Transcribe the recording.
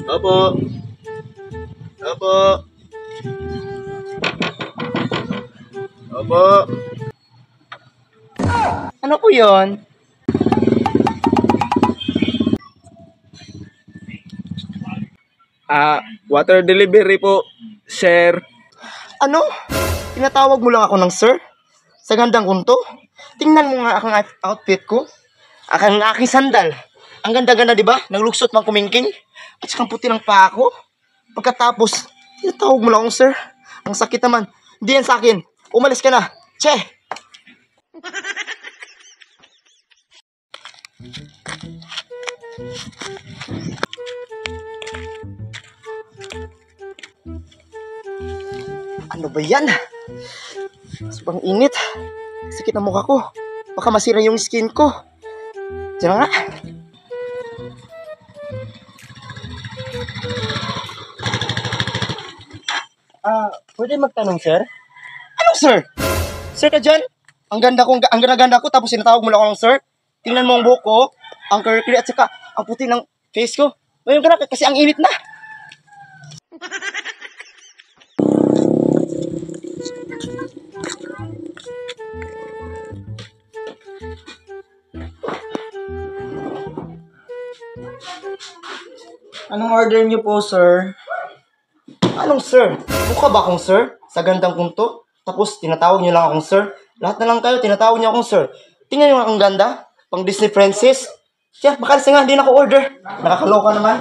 Opo. Opo. Opo. Ano po yon? Water delivery po, sir. Ano? Tinatawag mo lang ako ng sir? Sa gandang kunto? Tingnan mo nga ang outfit ko. Ang aking sandal. Ang ganda-ganda, di ba? Nagluksot mang kumingking. At saka ang puti ng paa ko. Pagkatapos, tinatawag mo lang akong sir. Ang sakit naman. Hindi yan sa akin. Umalis ka na. Che! Ano ba yan? Sobrang init. Sakit ang mukha ko. Baka masira yung skin ko. Diyan na nga. Pwede magtanong, sir? Anong sir? Sir ka dyan? Ang ganda ko, tapos sinatawag mo lang ako ng sir? Tingnan mo ang buhok ko, ang curly at saka ang puti ng face ko. Ngayon ka na, kasi ang init na. Anong order niyo po, sir? Anong sir? Mukha ba akong sir? Sa gandang kunto? Tapos tinatawag niyo lang akong sir? Lahat na lang kayo, tinatawag niyo akong sir. Tingnan niyo ang ganda. Pang Disney princess. Siya, baka nga hindi na ako order. Nakakaloka naman.